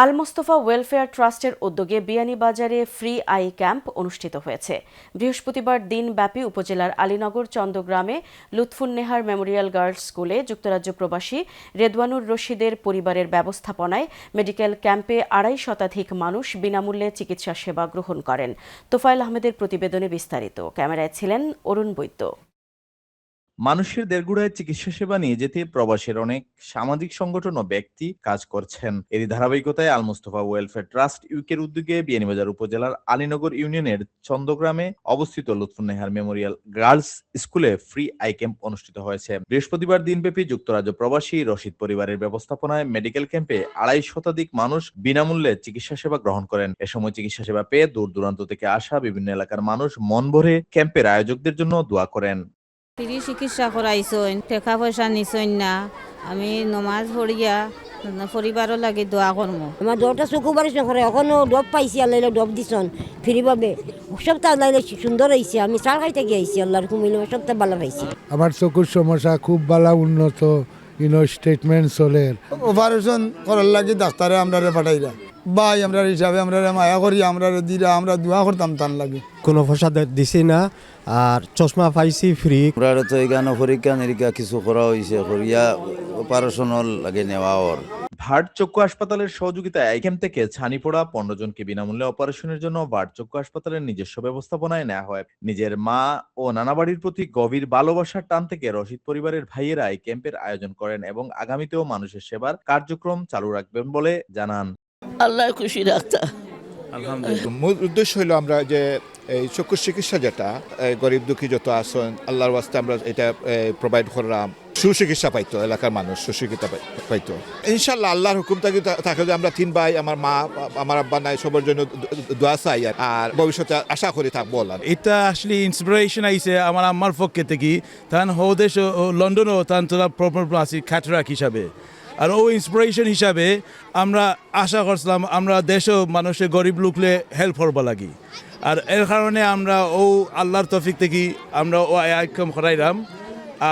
আল Mostafa welfare ট্রাস্টের উদ্যোগে বিয়ানীবাজারে ফ্রি আই ক্যাম্প অনুষ্ঠিত হয়েছে। বৃহস্পতিবার দিনব্যাপী উপজেলার আলীনগর চন্দ্রগ্রামে লুৎফুন্নেহার মেমোরিয়াল গার্লস স্কুলে যুক্তরাজ্য প্রবাসী রেদওয়ানুর রশিদের পরিবারের ব্যবস্থাপনায় মেডিকেল ক্যাম্পে ২৫০ শতাধিক মানুষ বিনামূল্যে চিকিৎসা সেবা গ্রহণ করেন। তোফায়েল আহমেদের প্রতিবেদনে বিস্তারিত। ক্যামেরায় ছিলেন অরুণ বৈদ্য। মানুষের দেড়গুড়ায় চিকিৎসা সেবা নিয়ে যেতে প্রবাসের অনেক সামাজিক সংগঠন ও ব্যক্তি কাজ করছেন। এরই ধারাবাহিকতায় আল মোস্তফা ওয়েলফেয়ার ট্রাস্ট ইউকের উদ্যোগে বিয়ানীবাজার উপজেলার আলীনগর ইউনিয়নের চন্দ্রগ্রামে অবস্থিত লুৎফুন্নেহার মেমোরিয়াল গার্লস স্কুলে ফ্রি আই ক্যাম্প অনুষ্ঠিত হয়েছে। বৃহস্পতিবার দিনব্যাপী যুক্তরাজ্য প্রবাসী রশিদ পরিবারের ব্যবস্থাপনায় মেডিকেল ক্যাম্পে ২৫০ শতাধিক মানুষ বিনামূল্যে চিকিৎসা সেবা গ্রহণ করেন। এ সময় চিকিৎসা সেবা পেয়ে দূর দূরান্ত থেকে আসা বিভিন্ন এলাকার মানুষ মন ভরে ক্যাম্পের আয়োজকদের জন্য দোয়া করেন। ফ্রি চিকিৎসা করাইছইন, টাকা পয়সা নিছইন না। আমি নমাজ পড়িয়া পরিবারও লাগে দোয়া করবো। আমার দরটা চকু বারিশ নকরে এখনো ডব পাইছি, আল্লাহ ডব দিছন ফ্রিভাবে। সবটা আল্লাহ সুন্দর হয়েছে। আমি চাল খাইতে গিয়েছি, আল্লাহর কুমিলে সবটা ভালো পাইছি। আমার চকুর সমস্যা খুব ভালো উন্নত স্টেটমেন্ট চলে। অপারেশন করার লাগি ডাক্তারে আমরা পাঠাইরা ভাই আমরা হিসাবে আমরা মায়া করি, আমরা দিরা আমরা দোয়া করতাম তার লাগে। কোনো পয়সা দিছি না, আর চশমা পাইছি ফ্রি। আমরা তো এখানে পরীক্ষা নিরীক্ষা কিছু করা হয়েছে, করিয়া অপারেশনাল লাগে নেওয়া ওর। ভাট চক্ষু হাসপাতালের সহযোগিতায় এই ক্যাম্প থেকে ছানিপোড়া ১৫ জনকে বিনামূল্যে অপারেশনের জন্য ভাট চক্ষু হাসপাতালের নিজস্ব ব্যবস্থাপনায় নেওয়া হয়। নিজের মা ও নানা বাড়ির প্রতি গভীর ভালোবাসার টান থেকে রশিদ পরিবারের ভাইয়েরা এই ক্যাম্পের আয়োজন করেন এবং আগামীতেও মানুষের সেবার কার্যক্রম চালু রাখবেন বলে জানান। আল্লাহ খুশি রাখতা। আলহামদুলিল্লাহ। মূল উদ্দেশ্য হলো আমরা যে এই চক্ষু চিকিৎসা যেটা গরিব দুঃখী যত আছেন আল্লাহর ওয়াস্তে আমরা এটা প্রোভাইড করলাম। সুচিকিৎসা পাইতো, এলাকার মানুষ সুচিকিৎসা পাইতো ইনশাল্লাহ। আল্লাহর হুকুম থাকে যে আমরা ৩ ভাই, আমার মা, আমার আব্বা নাই, সবার জন্য দোয়া চাই আর ভবিষ্যতে আশা করি থাকবো। এটা আসলে ইন্সপিরেশন আইছে আমার আম্মার পক্ষে থেকে। তান হদেশ লন্ডনও তান তোরা প্রপার আছি খ্যাটরাক হিসাবে, আর ও ইন্সপিরেশন হিসাবে আমরা আশা করছিলাম আমরা দেশও মানুষের গরিব লোকলে হেল্প করবা লাগি। আর এর কারণে আমরা ও আল্লাহর তৌফিক থেকে আমরা ও আইকম করাইলাম,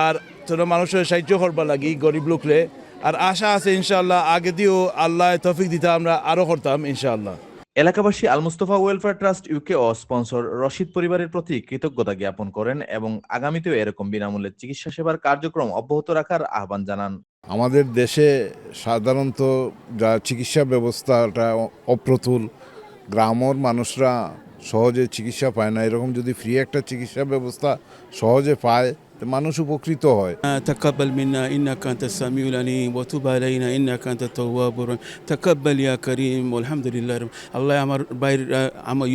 আর তোরা মানুষের সাহায্য করবা লাগি গরিব লোকলে। আর আশা আছে ইনশাআল্লাহ আগে দিয়েও আল্লাহ তৌফিক দিতে আমরা আরও করতাম ইনশাআল্লাহ। এলাকাবাসী আল মোস্তফা ওয়েলফেয়ার ট্রাস্ট ইউকে ও স্পন্সর রশিদ পরিবারের প্রতি কৃতজ্ঞতা জ্ঞাপন করেন এবং আগামীতেও এরকম বিনামূল্যে চিকিৎসা সেবার কার্যক্রম অব্যাহত রাখার আহ্বান জানান। আমাদের দেশে সাধারণত যা চিকিৎসা ব্যবস্থাটা অপ্রতুল, গ্রামের মানুষরা সহজে চিকিৎসা পায় না। এরকম যদি ফ্রি একটা চিকিৎসা ব্যবস্থা সহজে পায় তো মানুষ উপকৃত হয়। تقبل منا إنك أنت السميع العليم وتب علينا إنك أنت التواب الرحيم تقبل يا كريم والحمد لله আল্লাহ আমার বাইর আমার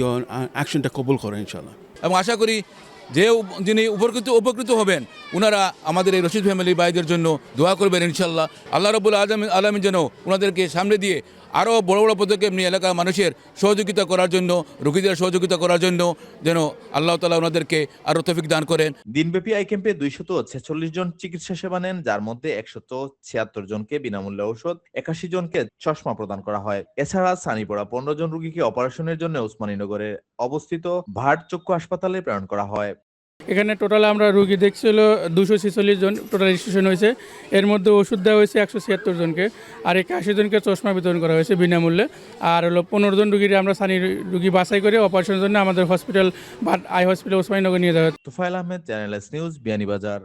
অ্যাকশনটা কবুল করে ইনশাআল্লাহ। এবং আশা করি যে যিনি উপকৃত হবেন ওনারা আমাদের এই রশিদ ফ্যামিলি ভাইদের জন্য দোয়া করবেন ইনশাআল্লাহ। আল্লাহ রাব্বুল আলামিন যেন ওনাদেরকে সামনে দিয়ে আরও বড় বড় পদক্ষেপ নিয়ে এলাকার মানুষের সহযোগিতা করার জন্য, রোগীদের সহযোগিতা করার জন্য যেন আল্লাহ তাআলা ওনাদেরকে আরও তৌফিক দান করেন। দিনব্যাপী আই ক্যাম্পে ২৪৬ জন চিকিৎসা সেবা নেন, যার মধ্যে ১৭৬ জনকে বিনামূল্যে ঔষধ, ৮১ জনকে চশমা প্রদান করা হয়। এছাড়া ছানিপোড়া ১৫ জন রোগীকে অপারেশনের জন্য ওসমানীনগরে অবস্থিত ভাট চক্ষু হাসপাতালে প্রেরণ করা হয়। এখানে টোটাল আমরা রুগী দেখছিল ২৪৬ জন টোটাল রেজিস্ট্রেশন হয়েছে। এর মধ্যে ওষুধ দেওয়া হয়েছে ১৭৬ জনকে, আর ৮১ জনকে চশমা বিতরণ করা হয়েছে বিনামূল্যে। আর হলো ১৫ জন রুগীর আমরা সানি রুগী বাছাই করে অপারেশনের জন্য আমাদের হসপিটাল ভাট আই হসপিটাল ওসমানীনগর নিয়ে যাওয়া হয়। Tofayel Ahmed, Channel S news, Beanibazar.